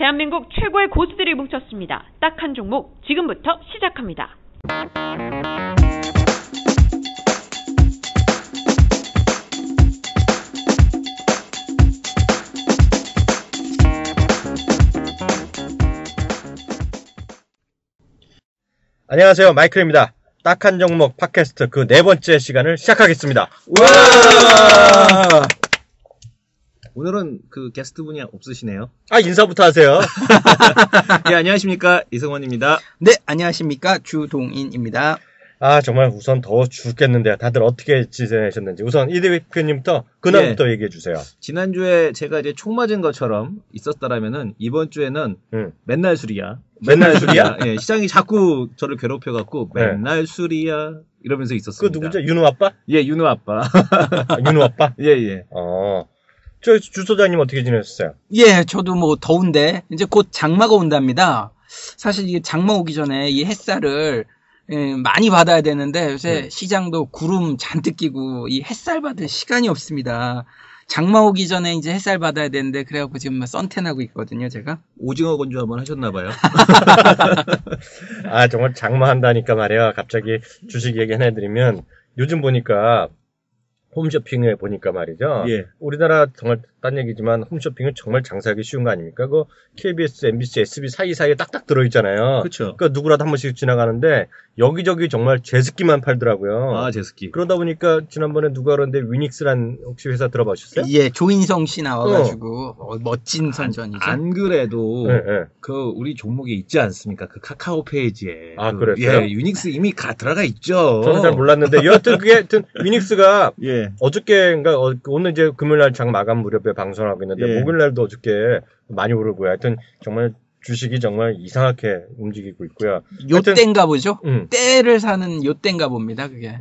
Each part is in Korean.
대한민국 최고의 고수들이 뭉쳤습니다. 딱 한 종목 지금부터 시작합니다. 안녕하세요, 마이클입니다. 딱 한 종목 팟캐스트 그 네 번째 시간을 시작하겠습니다. 와! 오늘은 그 게스트분이 없으시네요. 인사부터 하세요. 예, 안녕하십니까, 이승원입니다. 네, 안녕하십니까, 주동인입니다. 정말 우선 더워 죽겠는데요. 다들 어떻게 지내셨는지 우선 이 대표님부터 근황부터 얘기해 주세요. 지난주에 제가 이제 총 맞은 것처럼 있었다라면은 이번 주에는 맨날 술이야. 맨날 술이야? 예, 시장이 자꾸 저를 괴롭혀갖고 맨날 술이야 이러면서 있었습니다. 그 누구죠? 윤우 아빠? 예, 윤우 아빠. 윤우 아빠? 예, 예. 저 주소장님 어떻게 지내셨어요? 예, 저도 뭐 더운데 이제 곧 장마가 온답니다. 사실 이게 장마 오기 전에 이 햇살을 많이 받아야 되는데 요새 시장도 구름 잔뜩 끼고 이 햇살 받을 시간이 없습니다. 장마 오기 전에 이제 햇살 받아야 되는데 그래갖고 지금 선탠하고 있거든요, 제가. 오징어 건조 한번 하셨나봐요. 정말 장마한다니까 말이야. 갑자기 주식 얘기 하나 해드리면 요즘 보니까 홈쇼핑을 보니까 말이죠. 예. 우리나라 정말 딴 얘기지만 홈쇼핑은 정말 장사하기 쉬운 거 아닙니까? 그 KBS, MBC, SB 사이사이에 딱딱 들어있잖아요. 그렇죠. 그러니까 누구라도 한 번씩 지나가는데 여기저기 정말 제습기만 팔더라고요. 제습기. 그러다 보니까 지난번에 누가 그러는데 위닉스란 혹시 회사 들어보셨어요? 예, 조인성 씨 나와가지고 멋진 선전이죠. 안 그래도 네. 그 우리 종목에 있지 않습니까? 그 카카오 페이지에. 그랬어요? 예, 유닉스 이미 들어가 있죠. 저는 잘 몰랐는데 여하튼 그게 위닉스가 예. 어저께인가 오늘 이제 금요일날 장 마감 무렵에 방송하고 있는데 예. 목요일날도 어저께 많이 오르고요. 하여튼 정말 주식이 정말 이상하게 움직이고 있고요. 요때인가 보죠? 때를 사는 요때인가 봅니다, 그게.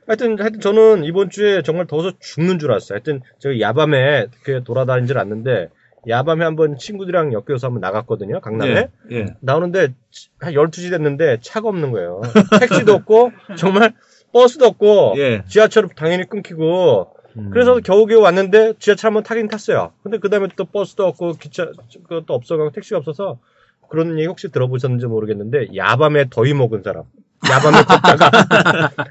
하여튼 저는 이번 주에 정말 더워서 죽는 줄 알았어요. 하여튼 제가 야밤에 이렇게 돌아다닌 줄 알았는데 야밤에 한번 친구들이랑 엮여서 한번 나갔거든요, 강남에. 예. 나오는데 한 12시 됐는데 차가 없는 거예요. 택시도 없고 정말 버스도 없고 지하철은 당연히 끊기고 그래서 겨우겨우 왔는데 지하철 한번 타긴 탔어요. 근데 그 다음에 또 버스도 없고 기차 그것도 없어가고 택시가 없어서 그런 얘기 혹시 들어보셨는지 모르겠는데 야밤에 더위 먹은 사람 야밤에 걷다가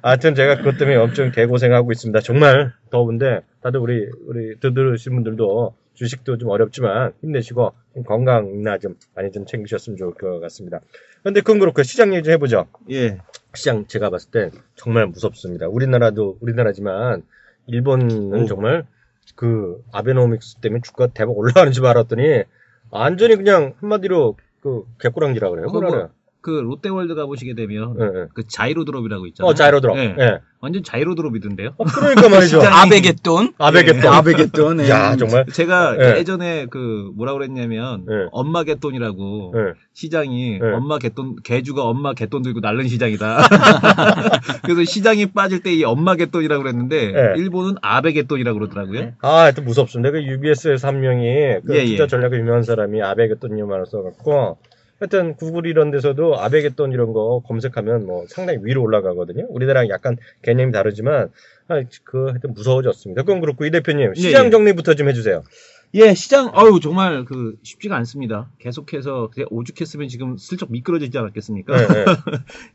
하여튼 제가 그것 때문에 엄청 개고생하고 있습니다. 정말 더운데 다들 우리 들으신 분들도 주식도 좀 어렵지만 힘내시고 건강이나 좀 많이 좀 챙기셨으면 좋을 것 같습니다. 근데 그건 그렇고 시장 얘기 좀 해보죠. 예. 시장 제가 봤을 땐 정말 무섭습니다. 우리나라도 우리나라지만 일본은 정말 그 아베노믹스 때문에 주가 대박 올라가는 줄 알았더니 완전히 그냥 한마디로 그 개꾸랑지라 그래요. 뭐라 그 롯데월드 가보시게 되면 그 자이로드롭이라고 있잖아요. 자이로드롭. 예. 완전 자이로드롭이던데요. 그러니까 말이죠. 아베겟돈. 예. 야, 정말. 제가 예전에 그 뭐라 그랬냐면 엄마갯돈이라고 시장이 엄마 갯돈 개주가 엄마 갯돈 들고 날른 시장이다. 그래서 시장이 빠질 때 이 엄마 갯돈이라고 그랬는데 일본은 아베갯돈이라고 그러더라고요. 하여튼 무섭습니다. 그 UBS에서 한 명이 그 투자 전략에 유명한 사람이 아베갯돈이라고 써갖고 하여튼 구글 이런 데서도 아베겟돈 이런 거 검색하면 뭐 상당히 위로 올라가거든요. 우리나라랑 약간 개념이 다르지만 하여튼 무서워졌습니다. 그건 그렇고 이 대표님 시장 정리부터 좀 해주세요. 예, 시장 정말 쉽지가 않습니다. 계속해서 그냥 오죽했으면 지금 슬쩍 미끄러지지 않았겠습니까?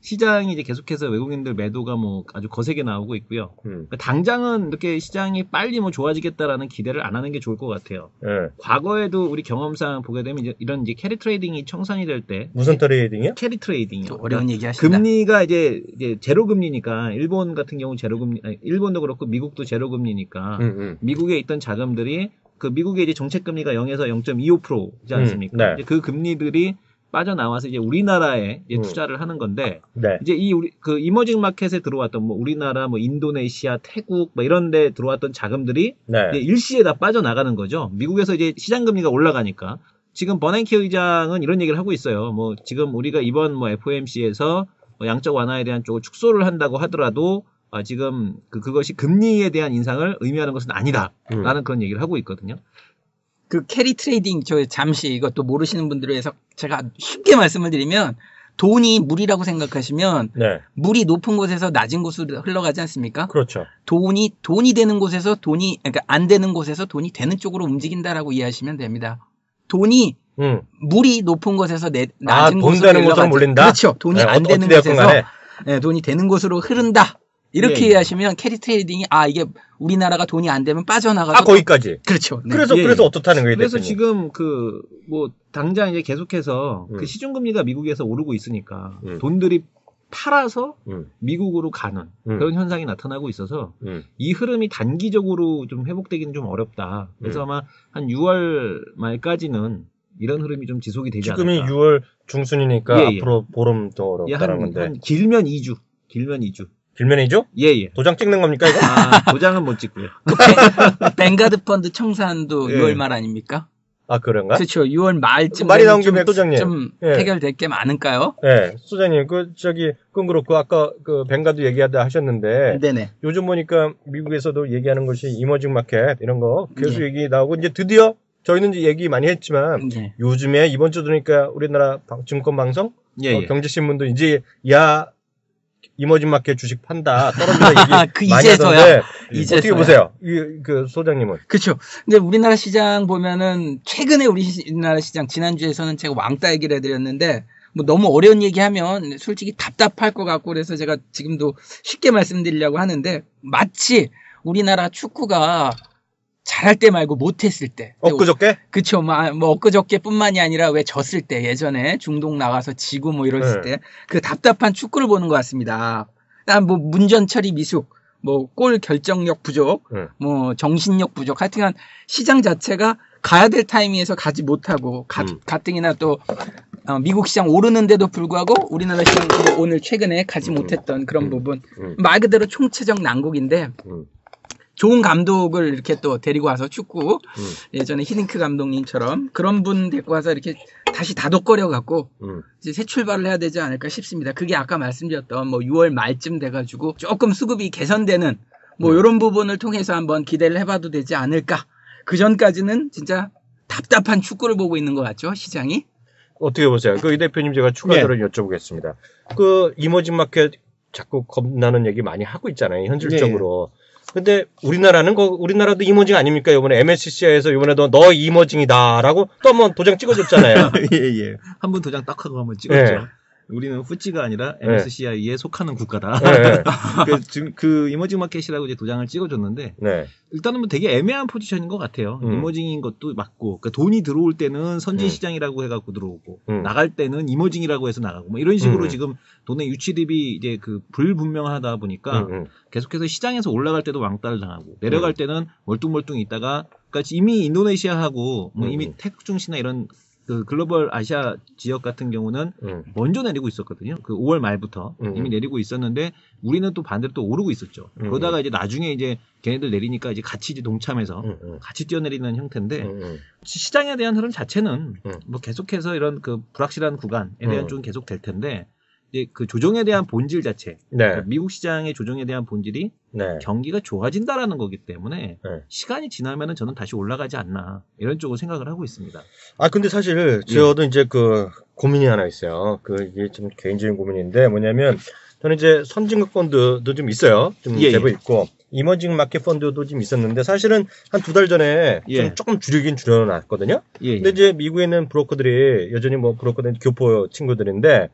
시장이 이제 계속해서 외국인들 매도가 아주 거세게 나오고 있고요. 그러니까 당장은 이렇게 시장이 빨리 좋아지겠다라는 기대를 안 하는 게 좋을 것 같아요. 과거에도 우리 경험상 보게 되면 이런 캐리 트레이딩이 청산이 될 때 무슨 트레이딩이요? 캐리 트레이딩이요. 어려운 얘기 하신다. 금리가 이제 제로 금리니까 일본 같은 경우 제로 금리, 일본도 그렇고 미국도 제로 금리니까 미국에 있던 자금들이 그 미국의 이제 정책 금리가 0에서 0.25%지 않습니까? 이제 그 금리들이 빠져나와서 이제 우리나라에 이제 투자를 하는 건데 이제 우리 그 이머징 마켓에 들어왔던 우리나라 인도네시아, 태국 이런 데 들어왔던 자금들이 이제 일시에 다 빠져나가는 거죠. 미국에서 이제 시장 금리가 올라가니까 지금 버냉키 의장은 이런 얘기를 하고 있어요. 지금 우리가 이번 FOMC에서 양적 완화에 대한 쪽을 축소를 한다고 하더라도 지금 그것이 금리에 대한 인상을 의미하는 것은 아니다라는 그런 얘기를 하고 있거든요. 그 캐리 트레이딩 잠시 이것도 모르시는 분들을 위해서 제가 쉽게 말씀을 드리면 돈이 물이라고 생각하시면 물이 높은 곳에서 낮은 곳으로 흘러가지 않습니까? 그렇죠. 돈이 되는 곳에서 그러니까 안 되는 곳에서 돈이 되는 쪽으로 움직인다라고 이해하시면 됩니다. 돈이 물이 높은 곳에서 낮은 돈 곳으로 되는 곳으로 몰린다. 그렇죠. 돈이 안 되는 곳에서 돈이 되는 곳으로 흐른다. 이렇게 이해하시면 캐리 트레이딩이 이게 우리나라가 돈이 안 되면 빠져나가서 거기까지. 그렇죠. 네. 그래서 어떻다는 거예요, 그래서 대표님? 지금 당장 이제 계속해서 그 시중금리가 미국에서 오르고 있으니까 돈들이 팔아서 미국으로 가는 그런 현상이 나타나고 있어서 이 흐름이 단기적으로 좀 회복되기는 좀 어렵다. 그래서 아마 한 6월 말까지는 이런 흐름이 좀 지속이 되지 않을까. 지금이 6월 중순이니까 앞으로 보름 더 어렵다는 건데. 한 길면 2주. 길면 2주. 길면 2주? 예. 도장 찍는 겁니까, 이거? 도장은 못 찍고요. 뱅가드 펀드 청산도 6월 말 아닙니까? 그런가? 그렇죠. 6월 말쯤 말이 나온 김에 소장님 좀 해결될 게 많을까요? 네, 소장님 그건 그렇고 아까 그 뱅가드 얘기하다 하셨는데 네네. 요즘 보니까 미국에서도 얘기하는 것이 이머징 마켓 이런 거 계속 얘기 나오고 이제 드디어 저희는 이제 얘기 많이 했지만 요즘에 이번 주 들으니까 우리나라 증권 방송 경제신문도 이제 이머징 마켓 주식 판다 떨어진다 얘기 많이 하던데 어떻게 보세요? 그 소장님은? 그렇죠. 근데 우리나라 시장 보면은 최근에 우리나라 시장 지난주에서는 제가 왕따 얘기를 해드렸는데 뭐 너무 어려운 얘기하면 솔직히 답답할 것 같고 그래서 제가 지금도 쉽게 말씀드리려고 하는데 마치 우리나라 축구가 잘할 때 말고 못했을 때. 엊그저께? 그쵸. 뭐 엊그저께뿐만이 아니라 왜 졌을 때 예전에 중동 나가서 지고 뭐 이랬을 때 그 답답한 축구를 보는 것 같습니다. 일단 뭐 문전 처리 미숙, 뭐 골 결정력 부족, 뭐 정신력 부족. 하여튼간 시장 자체가 가야 될 타이밍에서 가지 못하고 가뜩이나 또 미국 시장 오르는데도 불구하고 우리나라 시장 오늘 최근에 가지 못했던 그런 부분. 말 그대로 총체적 난국인데. 좋은 감독을 이렇게 또 데리고 와서 축구 예전에 히딩크 감독님처럼 그런 분 데리고 와서 이렇게 다시 다독거려 갖고 이제 새 출발을 해야 되지 않을까 싶습니다. 그게 아까 말씀드렸던 뭐 6월 말쯤 돼가지고 조금 수급이 개선되는 뭐 이런 부분을 통해서 한번 기대를 해봐도 되지 않을까. 그 전까지는 진짜 답답한 축구를 보고 있는 것 같죠, 시장이? 어떻게 보세요? 그 이 대표님 제가 추가적으로 여쭤보겠습니다. 그 이머징 마켓 자꾸 겁나는 얘기 많이 하고 있잖아요, 현실적으로. 근데 우리나라도 이머징 아닙니까? 이번에 MSCI에서 이번에도 너 이머징이다라고 또 한번 도장 찍어줬잖아요. 예. 한번 도장 딱 하고 한번 찍었죠. 우리는 후지가 아니라 MSCI에 속하는 국가다. 그 이머징 마켓이라고 이제 도장을 찍어줬는데 일단은 뭐 되게 애매한 포지션인 것 같아요. 이머징인 것도 맞고, 그러니까 돈이 들어올 때는 선진 시장이라고 해갖고 들어오고 나갈 때는 이머징이라고 해서 나가고 뭐 이런 식으로 지금 돈의 유출입이 이제 그 불분명하다 보니까 계속해서 시장에서 올라갈 때도 왕따를 당하고 내려갈 때는 멀뚱멀뚱 있다가 그러니까 이미 인도네시아하고 뭐 이미 태국중시나 이런 그 글로벌 아시아 지역 같은 경우는 먼저 내리고 있었거든요. 그 5월 말부터 이미 내리고 있었는데 우리는 또 반대로 또 오르고 있었죠. 그러다가 이제 나중에 이제 걔네들 내리니까 이제 같이 이제 동참해서 같이 뛰어내리는 형태인데 시장에 대한 흐름 자체는 뭐 계속해서 이런 그 불확실한 구간에 대한 좀 계속 될 텐데 이제 그 조정에 대한 본질 자체, 그러니까 미국 시장의 조정에 대한 본질이 경기가 좋아진다라는 거기 때문에 시간이 지나면은 저는 다시 올라가지 않나 이런 쪽으로 생각을 하고 있습니다. 근데 사실 저도 이제 그 고민이 하나 있어요. 이게 좀 개인적인 고민인데 뭐냐면 저는 이제 선진국 펀드도 좀 있어요. 좀 제법 있고 이머징 마켓 펀드도 좀 있었는데 사실은 한 2달 전에 조금 줄이긴 줄여놨거든요. 근데 이제 미국에 있는 브로커들이 여전히 뭐 브로커들 교포 친구들인데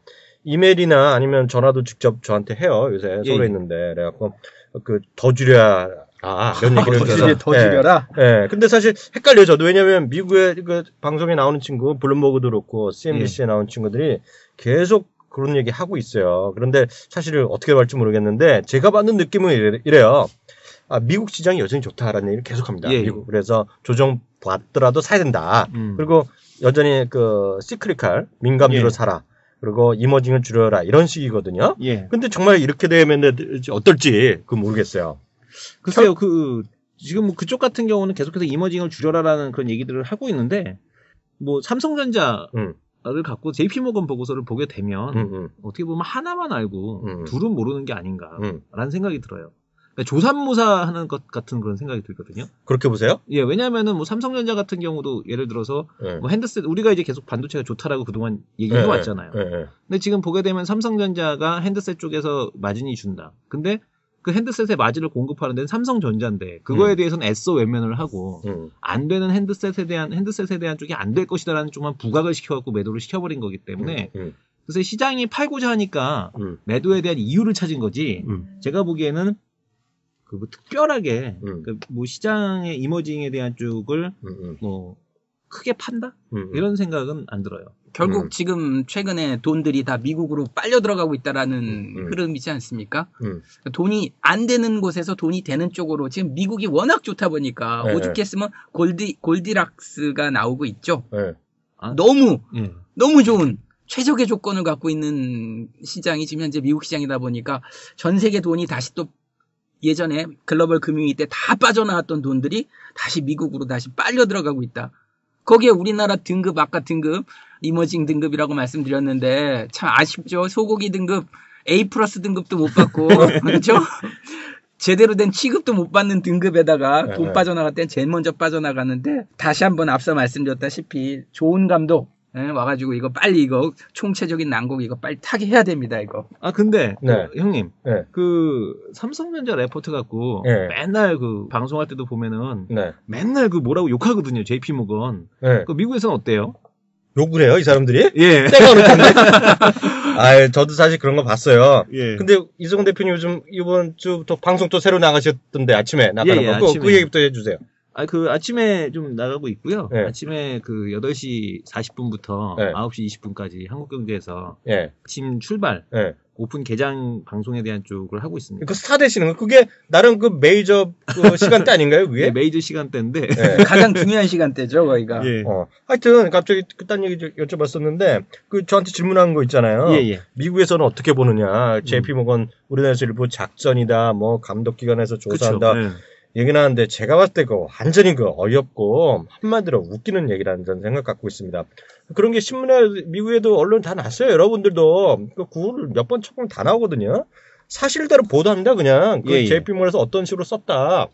이메일이나 아니면 전화도 직접 저한테 해요. 요새 서울에 있는데. 그래갖고, 더 줄여야, 이런 얘기를 해서. 더 줄여라? 근데 사실 헷갈려요, 저도. 왜냐면 미국의 그 방송에 나오는 친구, 블룸버그도 그렇고, CNBC에 나오는 친구들이 계속 그런 얘기 하고 있어요. 그런데 사실 어떻게 할지 모르겠는데, 제가 받는 느낌은 이래요. 미국 시장이 여전히 좋다라는 얘기를 계속 합니다. 미국. 그래서 조정 받더라도 사야 된다. 그리고 여전히 시크리칼, 민감주로 사라. 그리고 이머징을 줄여라 이런 식이거든요. 근데 정말 이렇게 되면 어떨지 모르겠어요. 글쎄요, 지금 뭐 그쪽 같은 경우는 계속해서 이머징을 줄여라라는 그런 얘기들을 하고 있는데, 뭐 삼성전자를 갖고 JP모건 보고서를 보게 되면 어떻게 보면 하나만 알고 둘은 모르는 게 아닌가라는 생각이 들어요. 그러니까 조삼모사하는 것 같은 그런 생각이 들거든요. 그렇게 보세요? 왜냐하면은 뭐 삼성전자 같은 경우도 예를 들어서 뭐 핸드셋 우리가 이제 계속 반도체가 좋다라고 그동안 얘기해 왔잖아요. 근데 지금 보게 되면 삼성전자가 핸드셋 쪽에서 마진이 준다. 근데 그 핸드셋의 마진을 공급하는 데는 삼성전자인데 그거에 대해서는 애써 외면을 하고 안 되는 핸드셋에 대한 쪽이 안 될 것이다라는 쪽만 부각을 시켜갖고 매도를 시켜버린 거기 때문에 그래서 시장이 팔고자 하니까 매도에 대한 이유를 찾은 거지. 제가 보기에는 그 뭐 특별하게 그 뭐 시장의 이머징에 대한 쪽을 뭐 크게 판다 이런 생각은 안 들어요. 결국 지금 최근에 돈들이 다 미국으로 빨려 들어가고 있다라는 흐름이지 않습니까? 돈이 안 되는 곳에서 돈이 되는 쪽으로 지금 미국이 워낙 좋다 보니까 오죽했으면 골디락스가 나오고 있죠. 너무 좋은 최적의 조건을 갖고 있는 시장이 지금 현재 미국 시장이다 보니까 전 세계 돈이 다시 또 예전에 글로벌 금융위 때 다 빠져나왔던 돈들이 다시 미국으로 다시 빨려 들어가고 있다. 거기에 우리나라 등급, 아까 등급, 이머징 등급이라고 말씀드렸는데 참 아쉽죠. 소고기 등급, A 플러스 등급도 못 받고, 그렇죠? 제대로 된 취급도 못 받는 등급에다가 돈 빠져나갈 땐 제일 먼저 빠져나가는데 다시 한번 앞서 말씀드렸다시피 좋은 감독 와가지고 이거 빨리 이거 총체적인 난국 이거 빨리 타게 해야 됩니다 이거. 아 근데 형님 그 삼성전자 레포트 갖고 맨날 그 방송할 때도 보면은 맨날 그 뭐라고 욕하거든요. JP모건. 그 미국에서는 어때요? 욕을 해요 이 사람들이? 예. 때가 어느 텐데. 아 저도 사실 그런 거 봤어요. 예. 근데 이승훈 대표님 요즘 이번 주부터 방송 또 새로 나가셨던데 아침에 나가는 거. 그 얘기부터 해주세요. 그 아침에 좀 나가고 있고요. 아침에 그 8시 40분부터 9시 20분까지 한국경제에서 아침 출발 오픈 개장 방송에 대한 쪽을 하고 있습니다. 그 스타 되시는 거 그게 나름 그 메이저 그 시간대 아닌가요, 그게? 네, 메이저 시간대인데 가장 중요한 시간대죠, 거기가. 하여튼 갑자기 그딴 얘기 여쭤봤었는데 그 저한테 질문한 거 있잖아요. 미국에서는 어떻게 보느냐? JP모건 우리나라에서 일부 작전이다, 뭐 감독 기관에서 조사한다. 얘기는 하는데 제가 봤을 때 그 완전히 그 어이없고 한마디로 웃기는 얘기라는 저는 생각 갖고 있습니다. 그런 게 신문에 미국에도 언론 다 났어요. 여러분들도 그 구글 몇 번 쳐보면 다 나오거든요. 사실대로 보도합니다. 그냥 그 JP모건에서 어떤 식으로 썼다.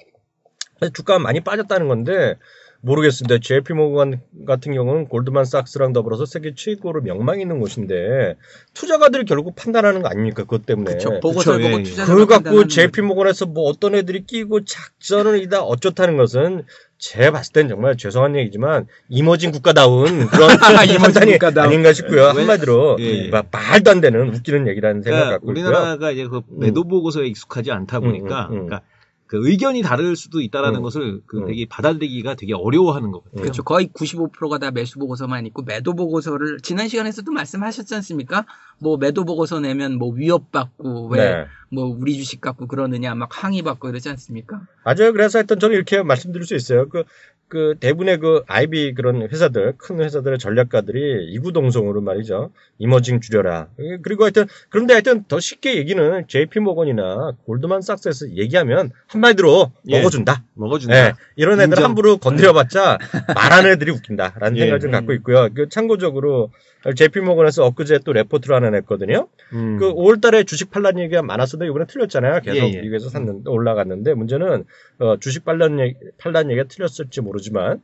주가가 많이 빠졌다는 건데 모르겠습니다. JP모건 같은 경우는 골드만삭스랑 더불어서 세계 최고로 명망이 있는 곳인데 투자가들이 결국 판단하는 거 아닙니까? 그것 때문에. 그렇죠. 보고서를 보고 투자를 그걸 갖고 JP모건에서 뭐 어떤 애들이 끼고 작전을 이다 어쩌다는 것은 제가 봤을 땐 정말 죄송한 얘기지만 이머징 국가다운 그런 판단이 아닌가 싶고요. 한마디로 말도 안 되는 웃기는 얘기라는 생각 갖고 있고요. 우리나라가 이제 그 매도 보고서에 익숙하지 않다 보니까 그러니까 그 의견이 다를 수도 있다라는 것을 그 되게 받아들이기가 되게 어려워하는 것 같아요. 그렇죠. 거의 95%가 다 매수 보고서만 있고 매도 보고서를 지난 시간에서도 말씀하셨지 않습니까? 뭐 매도 보고서 내면 뭐 위협받고 왜 뭐 우리 주식 갖고 그러느냐 막 항의받고 이러지 않습니까? 맞아요. 그래서 하여튼 저는 이렇게 말씀드릴 수 있어요. 그 대부분의 그 IB 그런 회사들, 큰 회사들의 전략가들이 이구동성으로 말이죠. 이머징 줄여라. 그리고 그런데 하여튼 더 쉽게 얘기는 JP모건이나 골드만삭스에서 얘기하면 한마디로 먹어준다. 이런 애들 함부로 건드려봤자 말하는 애들이 웃긴다라는 생각을 좀 갖고 있고요. 참고적으로 JP모건에서 엊그제 또 레포트를 하나 냈거든요. 그 5월달에 주식 팔란 얘기가 많았었는데 이번에 틀렸잖아요. 계속 미국에서 샀는데 올라갔는데 문제는 주식 팔란 얘기가 틀렸을지 모르지만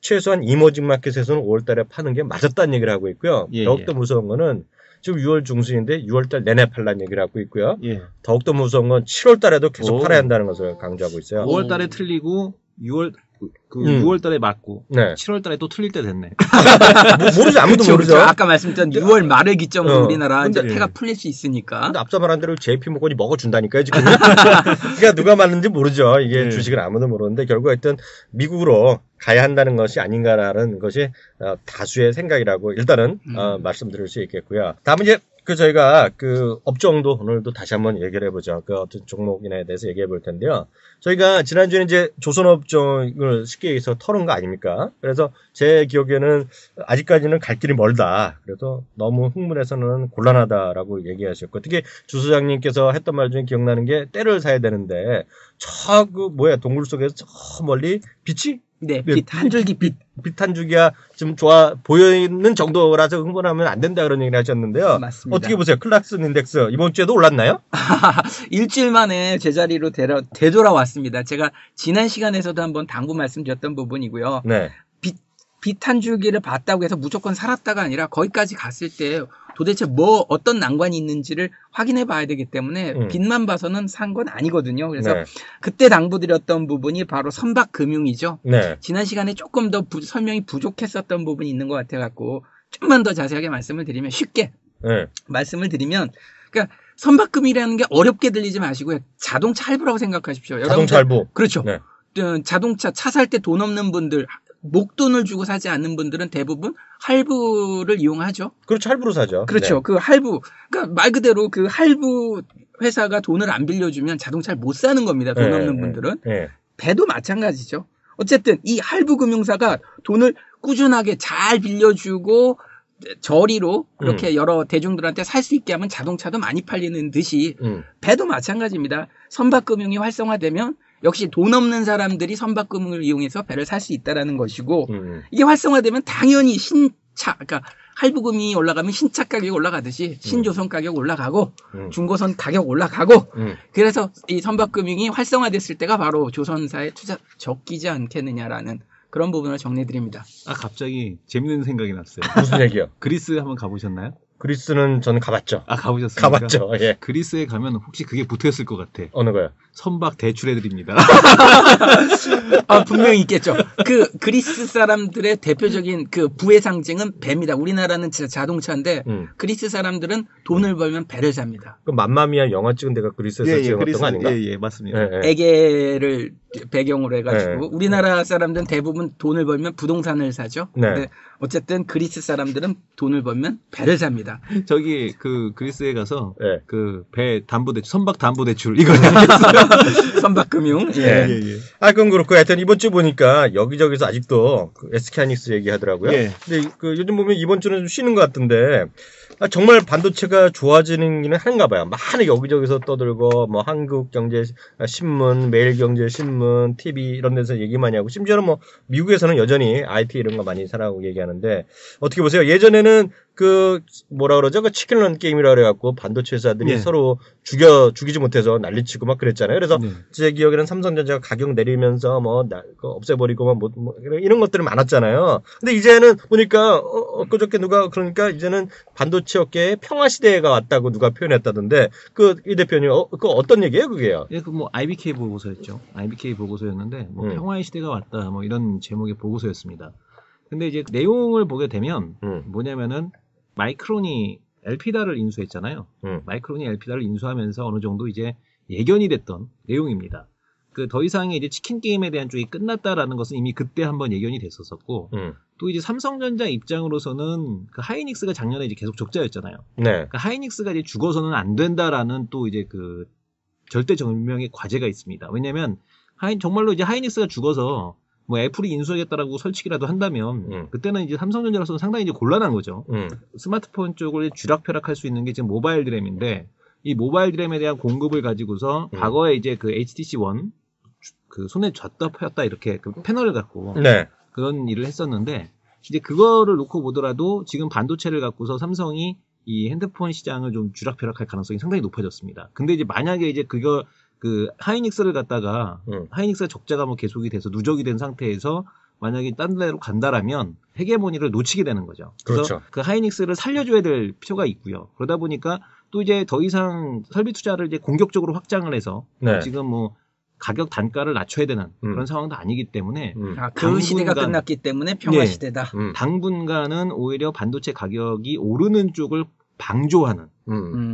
최소한 이머징 마켓에서는 5월달에 파는 게 맞았다는 얘기를 하고 있고요. 더욱더 무서운 거는 지금 6월 중순인데 6월달 내내 팔란 얘기를 하고 있고요. 더욱더 무서운 건 7월달에도 계속 팔아야 한다는 것을 강조하고 있어요. 5월달에 틀리고 6월달에 맞고 7월달에 또 틀릴 때 됐네. 모르죠. 아무도 그렇죠, 모르죠. 그렇죠. 아까 말씀드린 6월 말을 기점으로 우리나라 이제 패가 풀릴 수 있으니까. 근데 앞서 말한 대로 JP모건이 먹어준다니까요 지금. 그러니까 누가 맞는지 모르죠. 이게 주식을 아무도 모르는데 결국 하여튼 미국으로 가야 한다는 것이 아닌가라는 것이 다수의 생각이라고 일단은 말씀드릴 수 있겠고요. 다음은 이제 저희가 그 업종도 오늘도 다시 한번 얘기를 해보죠. 그 어떤 종목이나 대해서 얘기해 볼 텐데요. 저희가 지난주에 이제 조선업종을 쉽게 얘기해서 털은 거 아닙니까? 그래서 제 기억에는 아직까지는 갈 길이 멀다. 그래서 너무 흥분해서는 곤란하다라고 얘기하셨고, 특히 주 소장님께서 했던 말 중에 기억나는 게 때를 사야 되는데, 동굴 속에서 저 멀리 빛이? 빛, 한 줄기 빛 한 줄기가 좀 좋아 보이는 정도라서 흥분하면 안 된다 그런 얘기를 하셨는데요. 맞습니다. 어떻게 보세요? 클락슨 인덱스 이번 주에도 올랐나요? 일주일 만에 제자리로 되돌아왔습니다. 제가 지난 시간에서도 한번 당부 말씀드렸던 부분이고요. 빛 한 줄기를 봤다고 해서 무조건 살았다가 아니라 거기까지 갔을 때 도대체 어떤 난관이 있는지를 확인해 봐야 되기 때문에 빛만 봐서는 산 건 아니거든요. 그래서 네. 그때 당부드렸던 부분이 바로 선박금융이죠. 네. 지난 시간에 조금 더 설명이 부족했었던 부분이 있는 것 같아갖고 좀만 더 자세하게 말씀을 드리면 쉽게 네. 말씀을 드리면 그러니까 선박금융이라는 게 어렵게 들리지 마시고요. 자동차 할부라고 생각하십시오. 자동차 할부. 그렇죠. 네. 자동차 차 살 때 돈 없는 분들 목돈을 주고 사지 않는 분들은 대부분 할부를 이용하죠. 그렇죠. 할부로 사죠. 그렇죠. 네. 그 할부. 그러니까 말 그대로 그 할부 회사가 돈을 안 빌려주면 자동차를 못 사는 겁니다. 돈 없는 분들은. 배도 마찬가지죠. 어쨌든 이 할부금융사가 돈을 꾸준하게 잘 빌려주고 저리로 그렇게 여러 대중들한테 살 수 있게 하면 자동차도 많이 팔리는 듯이 배도 마찬가지입니다. 선박금융이 활성화되면 역시 돈 없는 사람들이 선박금융을 이용해서 배를 살 수 있다라는 것이고 이게 활성화되면 당연히 신차, 그러니까 할부금이 올라가면 신차 가격이 올라가듯이 신조선 가격 올라가고 중고선 가격 올라가고 그래서 이 선박금융이 활성화됐을 때가 바로 조선사의 투자 적기지 않겠느냐라는 그런 부분을 정리해드립니다. 아 갑자기 재밌는 생각이 났어요. 무슨 얘기요? 그리스 한번 가보셨나요? 그리스는 저는 가봤죠. 아 가보셨습니까? 가봤죠. 예. 그리스에 가면 혹시 그게 붙어있을 것 같아. 어느 거요? 선박 대출해드립니다. 아, 분명히 있겠죠. 그 그리스 사람들의 대표적인 그 부의 상징은 배입니다. 우리나라는 진짜 자동차인데 그리스 사람들은 돈을 벌면 배를 삽니다. 그 맘마미아 영화 찍은 데가 그리스에서 찍었던 거 아닌가? 예, 맞습니다. 에게를 배경으로 해가지고 우리나라 사람들은 대부분 돈을 벌면 부동산을 사죠. 네. 근데 어쨌든 그리스 사람들은 돈을 벌면 배를 삽니다. 저기 그 그리스에 가서 네. 그 배 담보대출, 선박 담보대출 이거 얘기했어요. 선박금융. 예. 그건 그렇고 하여튼 이번 주 보니까 여기저기서 아직도 그 SK하이닉스 얘기하더라고요. 예. 근데 그 요즘 보면 이번 주는 좀 쉬는 것 같은데 정말 반도체가 좋아지는 기는 한가 봐요. 많은 여기저기서 떠들고 뭐 한국경제신문, 매일경제신문, TV 이런 데서 얘기 많이 하고 심지어는 뭐 미국에서는 여전히 IT 이런 거 많이 사라고 얘기하는데 어떻게 보세요? 예전에는 그 뭐라 그러죠? 그 치킨런 게임이라 그래갖고 반도체 회사들이 서로 죽이지 못해서 난리치고 막 그랬잖아요. 그래서 제 기억에는 삼성전자가 가격 내리면서 뭐 없애버리고 뭐 이런 것들이 많았잖아요. 근데 이제는 보니까 엊그저께 누가 그러니까 이제는 반도체 업계의 평화 시대가 왔다고 누가 표현했다던데 이 대표님 그 어떤 얘기예요, 그게요? 예, 그 뭐 IBK 보고서였죠. IBK 보고서였는데 뭐 평화의 시대가 왔다 뭐 이런 제목의 보고서였습니다. 근데 이제 내용을 보게 되면 뭐냐면은 마이크론이 엘피다를 인수했잖아요. 마이크론이 엘피다를 인수하면서 어느 정도 이제 예견이 됐던 내용입니다. 그 더 이상의 이제 치킨 게임에 대한 쪽이 끝났다라는 것은 이미 그때 한번 예견이 됐었었고, 또 이제 삼성전자 입장으로서는 그 하이닉스가 작년에 이제 계속 적자였잖아요. 네. 그 하이닉스가 이제 죽어서는 안 된다라는 또 이제 그 절대정명의 과제가 있습니다. 왜냐면 정말로 이제 하이닉스가 죽어서 뭐 애플이 인수하겠다라고 설치기라도 한다면 그때는 이제 삼성전자로서는 상당히 이제 곤란한 거죠. 스마트폰 쪽을 쥐락펴락할 수 있는 게 지금 모바일 디램인데 이 모바일 디램에 대한 공급을 가지고서 과거에 이제 그 HTC 원 그 손에 쥐었다 폈다 이렇게 그 패널을 갖고 그런 일을 했었는데 이제 그거를 놓고 보더라도 지금 반도체를 갖고서 삼성이 이 핸드폰 시장을 좀 쥐락펴락할 가능성이 상당히 높아졌습니다. 근데 이제 만약에 이제 그 하이닉스를 갖다가 하이닉스가 적자가 뭐 계속이 돼서 누적이 된 상태에서 만약에 딴 데로 간다라면 헤게모니를 놓치게 되는 거죠. 그래서 그렇죠. 그 하이닉스를 살려줘야 될 필요가 있고요. 그러다 보니까 또 이제 더 이상 설비 투자를 이제 공격적으로 확장을 해서 지금 뭐 가격 단가를 낮춰야 되는 그런 상황도 아니기 때문에 그 시대가 끝났기 때문에 평화 시대다. 당분간은 오히려 반도체 가격이 오르는 쪽을 방조하는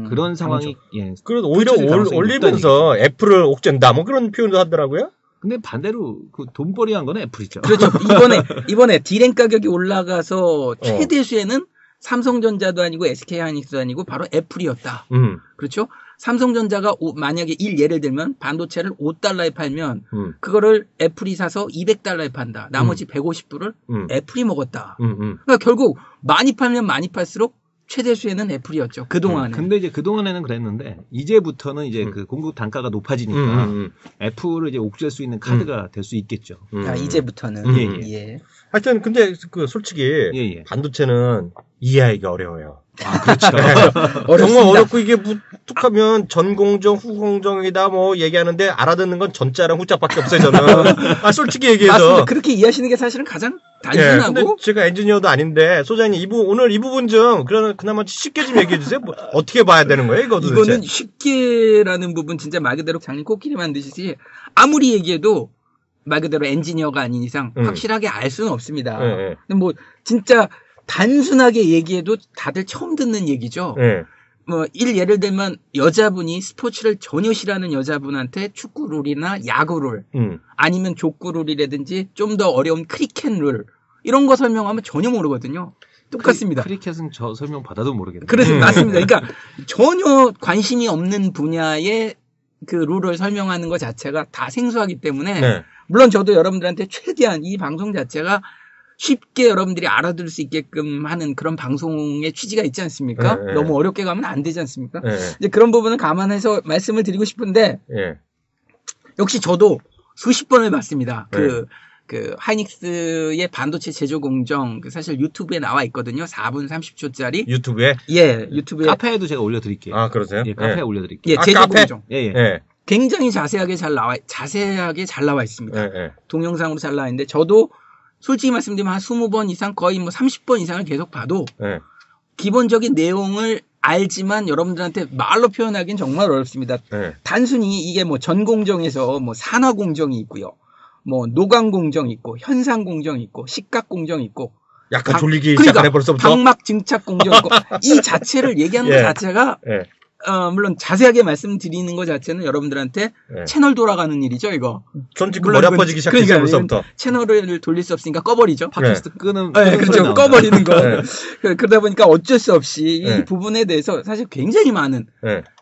그런 상황이 그래서 오히려 올리면서 애플을 옥죄다 뭐 그런 표현도 하더라고요. 근데 반대로 그 돈벌이한 건 애플이죠. 그렇죠. 이번에 디램 가격이 올라가서 최대수에는 삼성전자도 아니고 SK하이닉스도 아니고 바로 애플이었다. 그렇죠? 삼성전자가 만약에 예를 들면 반도체를 $5에 팔면 그거를 애플이 사서 $200에 판다. 나머지 150불을 애플이 먹었다. 그러니까 결국 많이 팔면 많이 팔수록 최대수에는 애플이었죠. 그동안은. 근데 이제 그동안에는 그랬는데 이제부터는 이제 그 공급 단가가 높아지니까 애플을 이제 옥죄할 수 있는 카드가 될 수 있겠죠. 이제부터는. 예. 하여튼 근데 그 솔직히 반도체는 이해하기가 어려워요. 아, 그렇죠. 정말 어렵고 이게 툭하면 전공정, 후공정이다 뭐 얘기하는데 알아듣는 건 전자랑 후자밖에 없어요, 저는. 솔직히 얘기해서. 맞습니다. 그렇게 이해하시는 게 사실은 가장 단순하고. 근데 제가 엔지니어도 아닌데 소장님 오늘 이 부분 좀 그나마 쉽게 좀 얘기해 주세요. 뭐, 어떻게 봐야 되는 거예요, 이거 도대체? 이거는 쉽게라는 부분 진짜 말 그대로 장님 코끼리 만드시지 아무리 얘기해도 말 그대로 엔지니어가 아닌 이상 확실하게 알 수는 없습니다. 근데 뭐 진짜 단순하게 얘기해도 다들 처음 듣는 얘기죠. 뭐 예를 들면 여자분이 스포츠를 전혀 싫어하는 여자분한테 축구 룰이나 야구 룰 아니면 족구 룰이라든지 좀 더 어려운 크리켓 룰 이런 거 설명하면 전혀 모르거든요. 똑같습니다. 크리켓은 저 설명 받아도 모르겠네요. 그래서 맞습니다. 그러니까 전혀 관심이 없는 분야의 그 룰을 설명하는 것 자체가 다 생소하기 때문에 물론 저도 여러분들한테 최대한 이 방송 자체가 쉽게 여러분들이 알아들을 수 있게끔 하는 그런 방송의 취지가 있지 않습니까? 너무 어렵게 가면 안 되지 않습니까? 이제 그런 부분을 감안해서 말씀을 드리고 싶은데 역시 저도 수십 번을 봤습니다. 그 하이닉스의 반도체 제조 공정 사실 유튜브에 나와 있거든요. 4분 30초짜리. 유튜브에? 예, 유튜브에. 카페에도 제가 올려드릴게요. 아, 그러세요? 예, 카페에 올려드릴게요. 예, 제조 공정. 예. 굉장히 자세하게 잘 나와 있습니다. 동영상으로 잘 나와 있는데 저도 솔직히 말씀드리면 한 20번 이상 거의 뭐 30번 이상을 계속 봐도 기본적인 내용을 알지만 여러분들한테 말로 표현하기는 정말 어렵습니다. 단순히 이게 뭐 전공정에서 뭐 산화공정이 있고요. 뭐 노광공정이 있고 현상공정이 있고 식각공정이 있고 약간 졸리기 시작하네 벌써부터. 각막 증착공정이 있고 이 자체를 얘기하는 것 자체가 물론 자세하게 말씀드리는 것 자체는 여러분들한테 채널 돌아가는 일이죠, 이거. 전 지금 머리 아파지기 시작했어요, 벌써부터. 채널을 돌릴 수 없으니까 꺼버리죠. 팟캐스트 끄는 그렇죠. 꺼버리는 거. 그러다 보니까 어쩔 수 없이 이 부분에 대해서 사실 굉장히 많은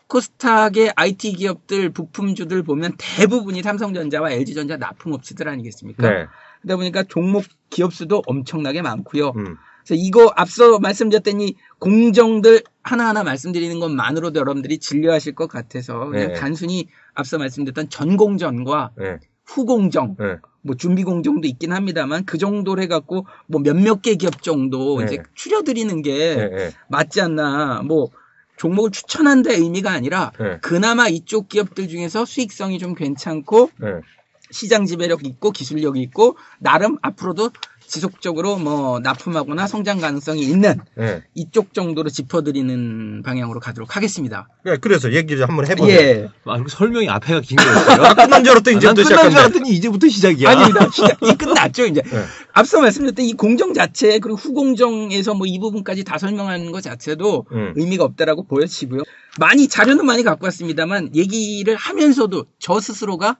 코스닥의 IT 기업들, 부품주들 보면 대부분이 삼성전자와 LG전자 납품업체들 아니겠습니까? 그러다 보니까 종목 기업 수도 엄청나게 많고요. 그래서 이거 앞서 말씀드렸더니 공정들 하나하나 말씀드리는 것만으로도 여러분들이 진료하실 것 같아서 그냥 단순히 앞서 말씀드렸던 전공정과 후공정, 뭐 준비공정도 있긴 합니다만 그 정도로 해갖고 뭐 몇몇 개 기업 정도 이제 추려드리는 게 맞지 않나. 뭐 종목을 추천한다 의미가 아니라 그나마 이쪽 기업들 중에서 수익성이 좀 괜찮고 시장 지배력 있고 기술력이 있고 나름 앞으로도 지속적으로 뭐 납품하거나 성장 가능성이 있는 이쪽 정도로 짚어드리는 방향으로 가도록 하겠습니다. 그래서 얘기 좀 한번 해보세요. 설명이 앞에가 긴 거였어요. 끝난 줄 알았더니 이제부터 시작한다. 끝난 줄 알았더니 이제부터 시작이야. 아닙니다. 시작이 끝났죠 이제. 앞서 말씀드렸던 이 공정 자체 그리고 후공정에서 뭐 이 부분까지 다 설명하는 것 자체도 의미가 없다라고 보여지고요. 자료는 많이 갖고 왔습니다만 얘기를 하면서도 저 스스로가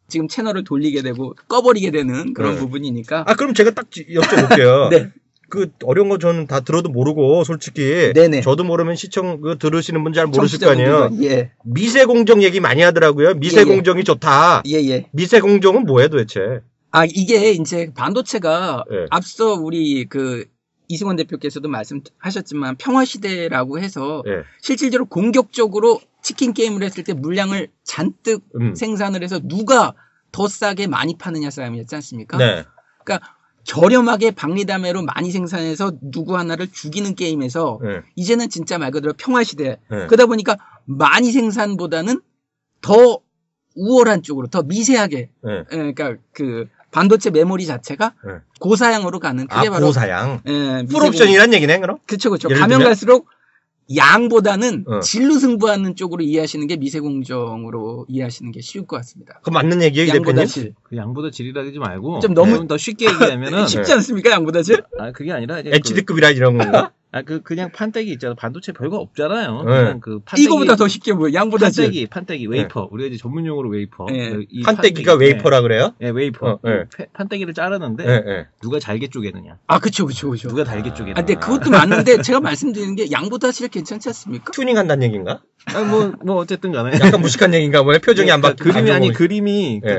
지금 채널을 돌리게 되고 꺼버리게 되는 그런 부분이니까. 그럼 제가 딱 여쭤볼게요. 그 어려운 거 저는 다 들어도 모르고 솔직히 저도 모르면 들으시는 분 잘 모르실 거 아니에요. 미세공정 얘기 많이 하더라고요. 미세공정이 좋다. 미세공정은 뭐예요 도대체? 이게 이제 반도체가 앞서 우리 이승원 대표께서도 말씀하셨지만 평화시대라고 해서 실질적으로 공격적으로 치킨 게임을 했을 때 물량을 잔뜩 생산을 해서 누가 더 싸게 많이 파느냐 싸움이었지 않습니까? 그러니까 저렴하게 박리담회로 많이 생산해서 누구 하나를 죽이는 게임에서 이제는 진짜 말 그대로 평화시대. 그러다 보니까 많이 생산보다는 더 우월한 쪽으로 더 미세하게 그러니까 반도체 메모리 자체가 고사양으로 가는 그게 바로 고사양. 풀옵션이란 얘기네 그럼? 그렇죠. 가면 갈수록 양보다는 질로 승부하는 쪽으로 이해하시는 게 미세공정으로 이해하시는 게 쉬울 것 같습니다. 그럼 맞는 얘기예요, 양보다 대표님? 질. 양보다 질이라지 말고 좀 너무 더 쉽게 얘기하면은 쉽지 않습니까, 양보다 질? 그게 아니라 이제 HD급이라 이런 건가? 그냥 판때기 있잖아. 반도체 별거 없잖아요. 그냥 판때기. 이거보다 더 쉽게 보여. 양보다 질. 판때기, 웨이퍼. 우리가 이제 전문용어로 웨이퍼. 이 판때기가 웨이퍼라 그래요? 웨이퍼. 판때기를 자르는데 누가 잘게 쪼개느냐. 그쵸. 누가 달게 쪼개느냐. 근데 그것도 맞는데 제가 말씀드리는 게 양보다 질 괜찮지 않습니까? 튜닝한다는 얘기인가? 뭐 어쨌든 간에. 약간 무식한 얘기인가 뭐예요? 표정이 안 바뀌고.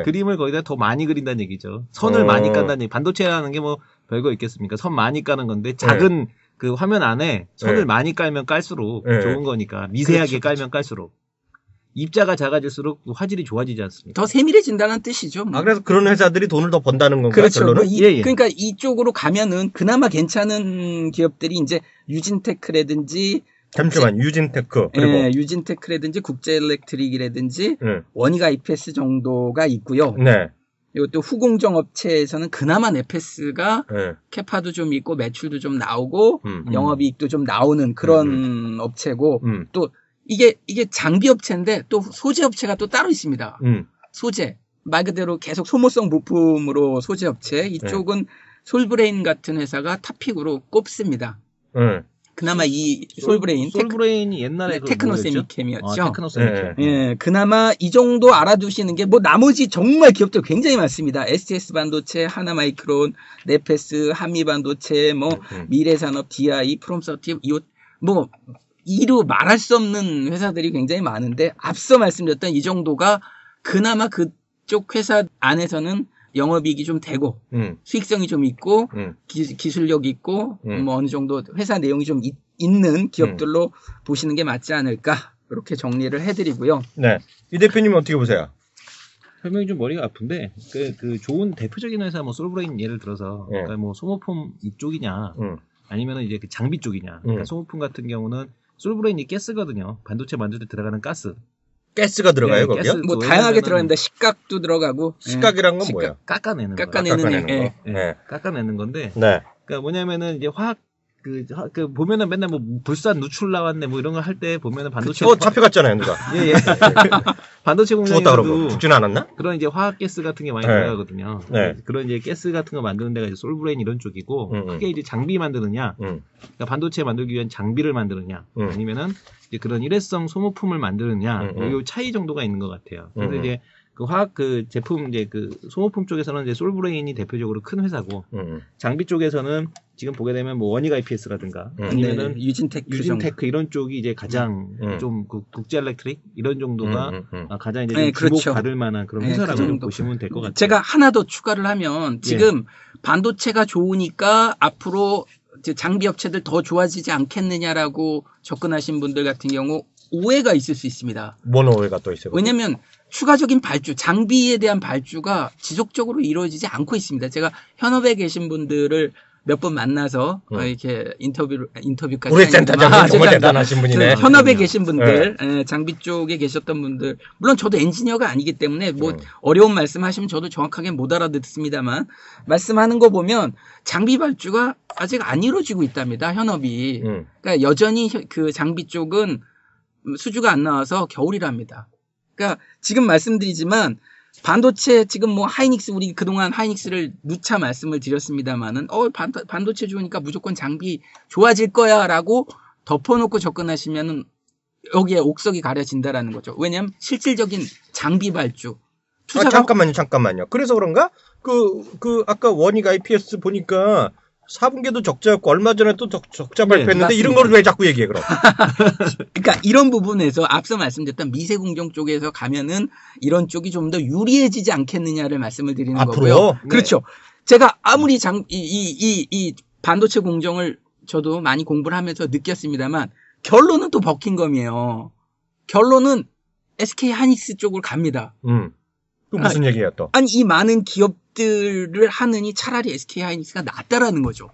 그림을 거기다 더 많이 그린다는 얘기죠. 선을 많이 깐다는 얘기. 반도체라는 게 뭐 별거 있겠습니까? 선 많이 까는 건데 작은 그 화면 안에 선을 많이 깔면 깔수록 좋은 거니까 미세하게 깔면 깔수록 입자가 작아질수록 화질이 좋아지지 않습니까? 더 세밀해진다는 뜻이죠. 그래서 그런 회사들이 돈을 더 번다는 건가요? 그렇죠. 그러니까 이쪽으로 가면은 그나마 괜찮은 기업들이 이제 유진테크라든지 잠시만 유진테크 그리고 유진테크라든지 국제엘렉트릭이라든지 원익 IPS 정도가 있고요. 이것도 후공정 업체에서는 그나마 네페스가 네. 캐파도 좀 있고 매출도 좀 나오고 영업이익도 좀 나오는 그런 업체고 또 이게 장비 업체인데 또 소재 업체가 또 따로 있습니다. 소재 말 그대로 계속 소모성 부품으로 소재 업체 이쪽은 솔브레인 같은 회사가 탑픽으로 꼽습니다. 그나마 이 솔브레인이 옛날에 테크노세미캠이었죠. 테크노세미캠. 예, 그나마 이 정도 알아두시는 게 뭐 나머지 정말 기업들 굉장히 많습니다. STS 반도체, 하나마이크론, 네페스, 한미반도체, 뭐 미래산업, DI, 프롬서티, 뭐 이루 말할 수 없는 회사들이 굉장히 많은데 앞서 말씀드렸던 이 정도가 그나마 그쪽 회사 안에서는 영업이익이 좀 되고 수익성이 좀 있고 기술력 있고 뭐 어느 정도 회사 내용이 좀 있는 기업들로 보시는 게 맞지 않을까 이렇게 정리를 해드리고요. 네, 이 대표님은 어떻게 보세요? 설명이 좀 머리가 아픈데 그 좋은 대표적인 회사 뭐 솔브레인 예를 들어서 그러니까 뭐 소모품 이쪽이냐 아니면은 이제 그 장비 쪽이냐. 그러니까 소모품 같은 경우는 솔브레인이 가스거든요. 반도체 만들 때 들어가는 가스가 들어가요, 거기요? 뭐 다양하게 들어가는데 식각도 들어가고. 식각이란 건 뭐예요? 깎아내는 거. 깎아내는 건데. 네. 그러니까 뭐냐면은 이제 화학 그 보면은 맨날 뭐 불산 누출 나왔네 뭐 이런 거 할 때 보면은 반도체 잡혀갔잖아요, 누가. 예. 반도체 공장에서도 죽지는 않았나? 그런 이제 화학 가스 같은 게 많이 들어가거든요. 네. 그런 이제 가스 같은 거 만드는 데가 이제 솔브레인 이런 쪽이고 크게 이제 장비 만드느냐, 그러니까 반도체 만들기 위한 장비를 만드느냐, 아니면은 이제 그런 일회성 소모품을 만드느냐, 이 차이 정도가 있는 것 같아요. 그래서 이제 그 화학 제품 이제 그 소모품 쪽에서는 이제 솔브레인이 대표적으로 큰 회사고 장비 쪽에서는 지금 보게 되면 뭐 원익 IPS라든가 아니면은 유진테크 이런 쪽이 이제 가장 좀 국제 일렉트릭 이런 정도가 가장 이제 주목 받을 만한 그런 회사라고 보시면 될 것 같아요. 제가 하나 더 추가를 하면 지금 반도체가 좋으니까 앞으로 이제 장비 업체들 더 좋아지지 않겠느냐라고 접근하신 분들 같은 경우 오해가 있을 수 있습니다. 뭔 오해가 또 있어요? 왜냐하면 추가적인 발주, 장비에 대한 발주가 지속적으로 이루어지지 않고 있습니다. 제가 현업에 계신 분들을 몇 번 만나서 이렇게 인터뷰까지 우리 센터장님 정말 대단하신 분이네. 현업에 계신 분들, 장비 쪽에 계셨던 분들, 물론 저도 엔지니어가 아니기 때문에 뭐 어려운 말씀하시면 저도 정확하게 못 알아듣습니다만 말씀하는 거 보면 장비 발주가 아직 안 이루어지고 있답니다. 현업이. 그러니까 여전히 그 장비 쪽은 수주가 안 나와서 겨울이랍니다. 그러니까 지금 말씀드리지만 반도체 지금 뭐 하이닉스 우리 그동안 하이닉스를 누차 말씀을 드렸습니다만은 반도체 좋으니까 무조건 장비 좋아질 거야라고 덮어놓고 접근하시면은 여기에 옥석이 가려진다라는 거죠. 왜냐하면 실질적인 장비 발주 투자가 잠깐만요. 그래서 그런가? 아까 원익 IPS 보니까 4분기도 적자였고 얼마 전에 또 적자 발표했는데 이런 걸 왜 자꾸 얘기해 그럼? 그러니까 이런 부분에서 앞서 말씀드렸던 미세공정 쪽에서 가면은 이런 쪽이 좀 더 유리해지지 않겠느냐를 말씀을 드리는 앞으로? 거고요. 네. 그렇죠. 제가 아무리 이 반도체 공정을 저도 많이 공부를 하면서 느꼈습니다만 결론은 또 버킹검이에요. 결론은 SK 하이닉스 쪽으로 갑니다. 그 무슨 얘기야 또? 아니 이 많은 기업들을 하느니 차라리 SK 하이닉스가 낫다라는 거죠.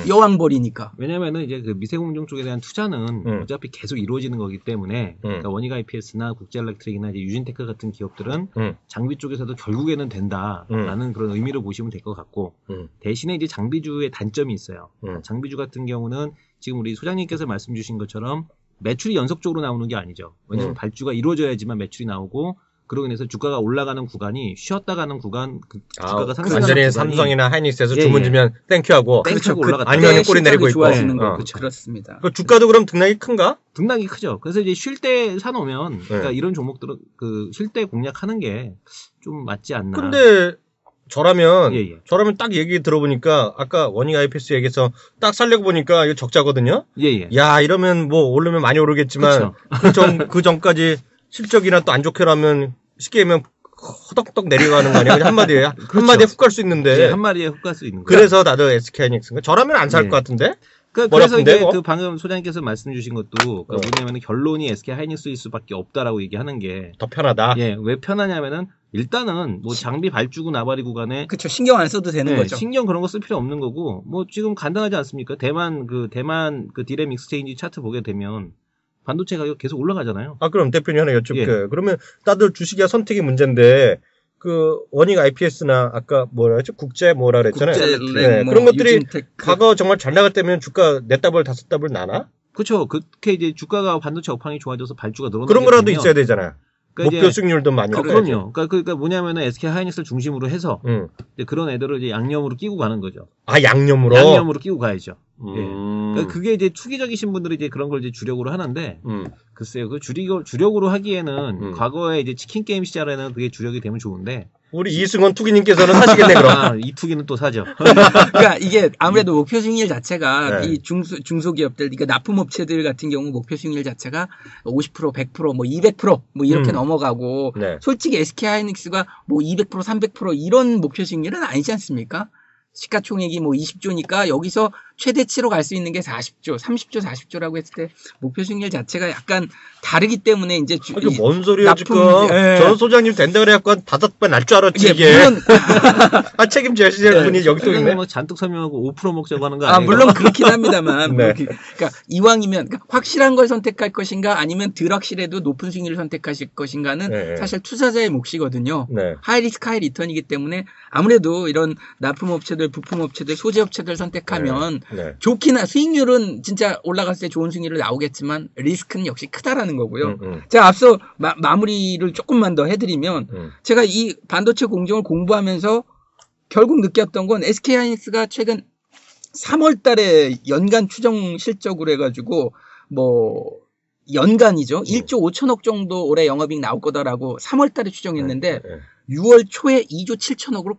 여왕벌이니까. 왜냐면은 이제 그 미세공정 쪽에 대한 투자는 어차피 계속 이루어지는 거기 때문에 그러니까 원익 IPS나 국제엘렉트릭이나 이제 유진테크 같은 기업들은 장비 쪽에서도 결국에는 된다라는 그런 의미로 보시면 될 것 같고 대신에 이제 장비주의 단점이 있어요. 장비주 같은 경우는 지금 우리 소장님께서 말씀 주신 것처럼 매출이 연속적으로 나오는 게 아니죠. 왜냐하면 발주가 이루어져야지만 매출이 나오고 그러고 인해서 주가가 올라가는 구간이 쉬었다 가는 구간, 주가가 상승하는 완전히 구간이 삼성이나 하이닉스에서 주문 주면 땡큐하고 올라갔다. 아니면 꼬리 내리고 있고. 그렇죠. 그렇습니다. 그 주가도 그럼 등락이 큰가? 등락이 크죠. 그래서 이제 쉴 때 사놓으면 그러니까 이런 종목들은 쉴 때 공략하는 게 좀 맞지 않나. 근데 저라면 딱 얘기 들어보니까 아까 원익 IPS 얘기해서 딱 살려고 보니까 이거 적자거든요. 야 이러면 뭐 오르면 많이 오르겠지만 그 전까지 실적이나 또 안 좋게라면 쉽게 얘기하면 허덕덕 내려가는 거 아니에요? 그냥 한마디에 훅 갈 수 있는데. 한마디에 훅 갈 수 있는 거예요. 그래서 다들 SK 하이닉스인가? 저라면 안 살 것 같은데? 그래서 이제 그 방금 소장님께서 말씀 주신 것도 뭐냐면 결론이 SK 하이닉스일 수밖에 없다라고 얘기하는 게 더 편하다. 왜 편하냐면은 일단은 뭐 장비 발주고 나발이 구간에 그렇죠. 신경 안 써도 되는 거죠. 신경 그런 거 쓸 필요 없는 거고 뭐 지금 간단하지 않습니까? 대만 그 디램 익스체인지 차트 보게 되면 반도체 가격 계속 올라가잖아요. 그럼 대표님 하나 여쭙게. 그러면 다들 주식이야 선택의 문제인데 그 원익 IPS나 아까 뭐라 했죠? 국제 뭐라 그랬잖아요. 국제 그런 것들이 과거 정말 잘 나갈 때면 주가 4더블 5더블 나나? 그렇죠. 그렇게 이제 주가가 반도체 업황이 좋아져서 발주가 늘어나게 그런 거라도 있어야 되잖아요. 그러니까 목표 수익률도 많이 그럼요. 그러니까 뭐냐면은 SK 하이닉스를 중심으로 해서 이제 그런 애들을 이제 양념으로 끼고 가는 거죠. 아, 양념으로? 양념으로 끼고 가야죠. 예. 그러니까 그게 이제 투기적이신 분들이 이제 그런 걸 이제 주력으로 하는데 글쎄요. 그 주력으로 하기에는 과거에 이제 치킨 게임 시절에는 그게 주력이 되면 좋은데 우리 이승원 투기님께서는 사시겠네, 그럼. 아, 이 투기는 또 사죠. 그러니까 이게 아무래도 목표 수익률 자체가 네. 이 중소기업들, 그러니까 납품업체들 같은 경우 목표 수익률 자체가 50%, 100%, 뭐 200% 뭐 이렇게 넘어가고 네. 솔직히 SK 하이닉스가 뭐 200%, 300% 이런 목표 수익률은 아니지 않습니까? 시가총액이 뭐 20조니까 여기서 최대치로 갈 수 있는 게 40조, 30조, 40조라고 했을 때 목표 수익률 자체가 약간 다르기 때문에 이제 이게 뭔 소리야 지금? 전 소장님 된다 그래갖고 5배 날 줄 알았지 예, 이게. 물론 아 책임져야 분이 여기 또 있네. 뭐 잔뜩 설명하고 5% 먹자고 하는 거 아니에요? 아 물론 그렇긴 합니다만. 네. 그러니까 이왕이면 확실한 걸 선택할 것인가 아니면 덜 확실해도 높은 수익률을 선택하실 것인가는 네. 사실 투자자의 몫이거든요. 네. 하이 리스크 하이 리턴이기 때문에 아무래도 이런 납품업체들, 부품업체들, 소재업체들 선택하면 네. 좋기나 수익률은 진짜 올라갔을 때 좋은 수익률이 나오겠지만 리스크는 역시 크다라는 거고요. 제가 앞서 마무리를 조금만 더 해드리면 제가 이 반도체 공정을 공부하면서 결국 느꼈던 건 SK 하이닉스가 최근 3월 달에 연간 추정 실적으로 해가지고 뭐 연간이죠. 1조 5천억 정도 올해 영업이익 나올 거다라고 3월 달에 추정했는데 6월 초에 2조 7천억으로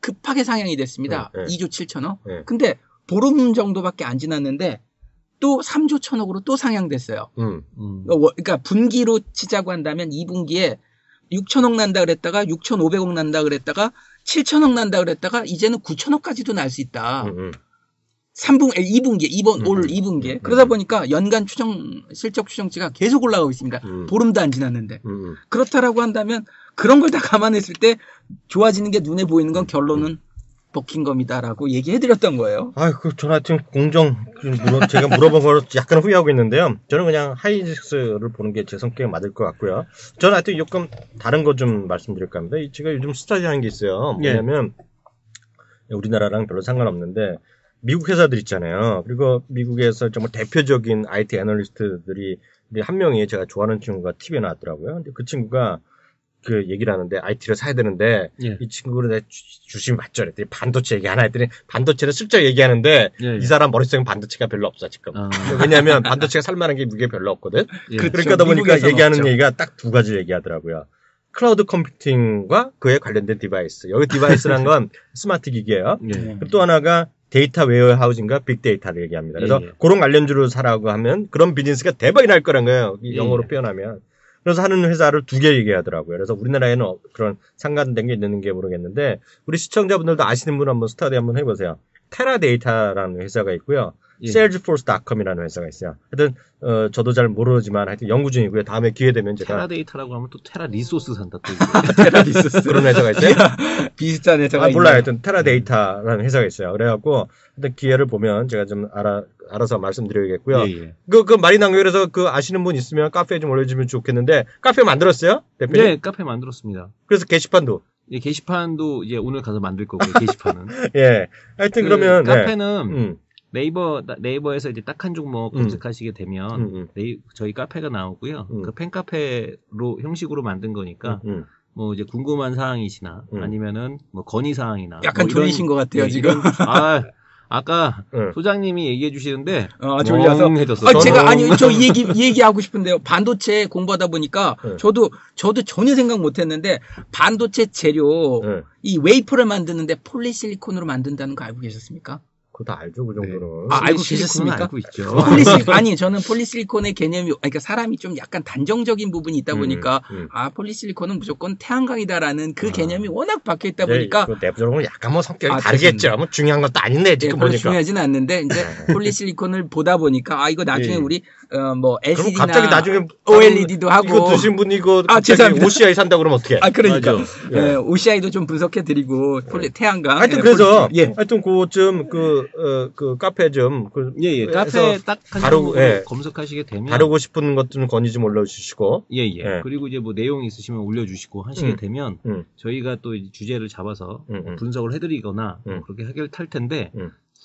급하게 상향이 됐습니다. 2조 7천억. 근데 보름 정도밖에 안 지났는데 또 3조 1천억으로 또 상향됐어요. 그러니까 분기로 치자고 한다면 2분기에 6천억 난다 그랬다가 6,500억 난다 그랬다가 7천억 난다 그랬다가 이제는 9천억까지도 날 수 있다. 2분기에 이번 올 2분기에 그러다 보니까 연간 실적 추정치가 계속 올라가고 있습니다. 보름도 안 지났는데 그렇다라고 한다면 그런 걸 다 감안했을 때 좋아지는 게 눈에 보이는 건 결론은 버킹검이다라고 얘기해드렸던 거예요. 저는 하여튼 공정 제가 물어본 걸 약간 후회하고 있는데요. 저는 그냥 하이닉스를 보는 게 제 성격에 맞을 것 같고요. 저는 하여튼 조금 다른 거 좀 말씀드릴까 합니다. 제가 요즘 스터디하는 게 있어요. 뭐냐면 우리나라랑 별로 상관없는데 미국 회사들 있잖아요. 그리고 미국에서 정말 대표적인 IT 애널리스트들이 한 명이 제가 좋아하는 친구가 TV에 나왔더라고요. 근데 그 친구가 그 얘기를 하는데 IT를 사야 되는데 이 친구를 내가 주심이 맞죠? 그랬더니 반도체 얘기 하나 했더니 반도체를 슬쩍 얘기하는데 이 사람 머릿속에 반도체가 별로 없어 지금. 왜냐하면 반도체가 살만한 게 미국에 별로 없거든. 그러니까 보니까 얘기하는 없죠. 얘기가 딱 두 가지 얘기하더라고요. 클라우드 컴퓨팅과 그에 관련된 디바이스. 여기 디바이스란 건 스마트 기기예요. 또 하나가 데이터 웨어하우징과 빅데이터를 얘기합니다. 그래서 그런 관련주를 사라고 하면 그런 비즈니스가 대박이 날 거란 거예요. 영어로 표현하면. 그래서 하는 회사를 2개 얘기하더라고요. 그래서 우리나라에는 그런 상관된 게 있는지 모르겠는데 우리 시청자분들도 아시는 분 한번 스터디 한번 해보세요. 테라데이터라는 회사가 있고요. Salesforce.com이라는 회사가 있어요. 하여튼 저도 잘 모르지만 하여튼 연구 중이고요. 다음에 기회 되면 제가 테라데이터라고 하면 또 테라 리소스 산다 또 테라 리소스 그런 회사가 있어요. 비슷한 회사가 몰라요. 하여튼 테라데이터라는 회사가 있어요. 그래갖고 하여튼 기회를 보면 제가 좀 알아서 말씀드려야겠고요. 그 말이 나온 거 그래서 그 아시는 분 있으면 카페에 좀 올려주면 좋겠는데 카페 만들었어요? 대표님? 네, 카페 만들었습니다. 그래서 게시판도. 예, 게시판도 이제 오늘 가서 만들 거고요. 게시판은. 예. 하여튼 그러면 카페는 네이버에서 이제 딱 한 종목 검색하시게 되면 저희 카페가 나오고요. 그 팬카페로 형식으로 만든 거니까 뭐 이제 궁금한 사항이시나 아니면은 뭐 건의 사항이나 약간 뭐 졸리신 것 같아요 지금. 아까 소장님이 얘기해 주시는데 졸려서 해졌어요. 제가 저 이 얘기하고 싶은데요. 반도체 공부하다 보니까 저도 전혀 생각 못했는데 반도체 재료 이 웨이퍼를 만드는데 폴리실리콘으로 만든다는 거 알고 계셨습니까? 그거 다 알죠, 그 정도는. 알고 계셨습니까? 알고 있죠. 저는 폴리실리콘의 개념이, 그러니까 사람이 좀 약간 단정적인 부분이 있다 보니까, 폴리실리콘은 무조건 태양광이다라는 그 개념이 워낙 박혀 있다 보니까. 그 내부적으로 약간 뭐 성격이 다르겠죠. 뭐 중요한 것도 아닌데, 지금 보니까. 중요하지는 않는데, 이제 폴리실리콘을 보다 보니까, 이거 나중에 우리, LCD나 갑자기 나중에 OLED도 하고. 이거 드신 분이 이거 갑자기 OCI 산다 그러면 어떡해? 그러니까. OCI도 좀 분석해드리고, 태양광. 하여튼 그래서, 하여튼 그좀 그 카페 좀 예. 카페 딱 다루고 검색하시게 되면 다루고 싶은 것 좀 건의 좀 올려주시고 예. 그리고 이제 뭐 내용 있으시면 올려주시고 하시게 되면 저희가 또 이제 주제를 잡아서 분석을 해드리거나 그렇게 해결할 텐데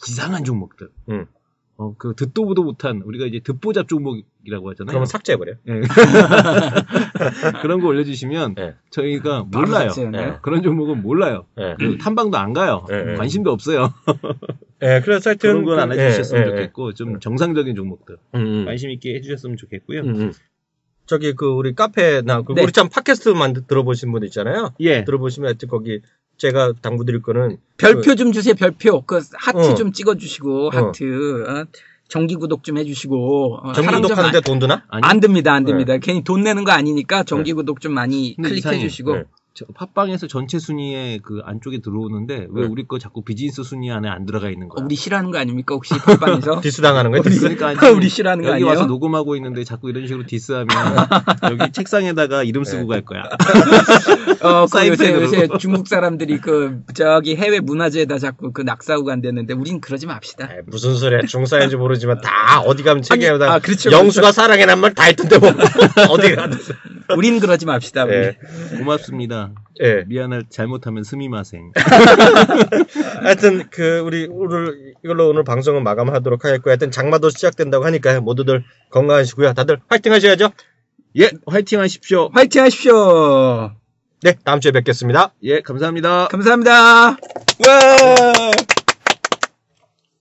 이상한 종목들. 그 듣도 보도 못한 우리가 이제 듣보잡 종목이라고 하잖아요. 그러면 삭제해버려. 네. 그런 거 올려주시면 저희가 몰라요. 그런 종목은 몰라요. 탐방도 안 가요. 관심도 없어요. 그래서 하여튼 그런 건 안 해주셨으면 좋겠고 좀 정상적인 종목들 관심 있게 해주셨으면 좋겠고요. 저기 우리 카페나 우리 참 팟캐스트만 들어보신 분 있잖아요. 들어보시면 하여튼 거기 제가 당부드릴 거는 별표 좀 주세요. 별표. 하트 좀 찍어주시고 하트. 정기 구독 좀 해주시고. 정기 구독하는데 돈 드나? 안 듭니다. 괜히 돈 내는 거 아니니까 정기 구독 좀 많이 클릭해주시고. 팟빵에서 전체 순위에 그 안쪽에 들어오는데 왜 우리 거 자꾸 비즈니스 순위 안에 안 들어가 있는 거야? 우리 싫어하는 거 아닙니까 혹시 팟빵에서? 디스당하는 거야? 그러니까 우리 싫어하는 거 여기 아니에요? 와서 녹음하고 있는데 자꾸 이런 식으로 디스하면 여기 책상에다가 이름 쓰고 갈 거야. 요새 중국 사람들이 저기 해외 문화재에다 자꾸 낙서하고 간대는데 우린 그러지 맙시다. 무슨 소리야? 중국 사람인지 모르지만 다 어디 가면 책에다 그렇죠, 영수가 사랑해 난 말 다 했던데 뭐 어디 가든. 우린 그러지 맙시다. 우리. 고맙습니다. 미안할 잘못하면 스미마생. 하여튼 우리 이걸로 오늘 방송은 마감하도록 하겠고 하여튼 장마도 시작된다고 하니까 모두들 건강하시고요. 다들 화이팅 하셔야죠. 예, 화이팅 하십시오. 화이팅 하십시오. 네, 다음 주에 뵙겠습니다. 예, 감사합니다. 감사합니다. 와!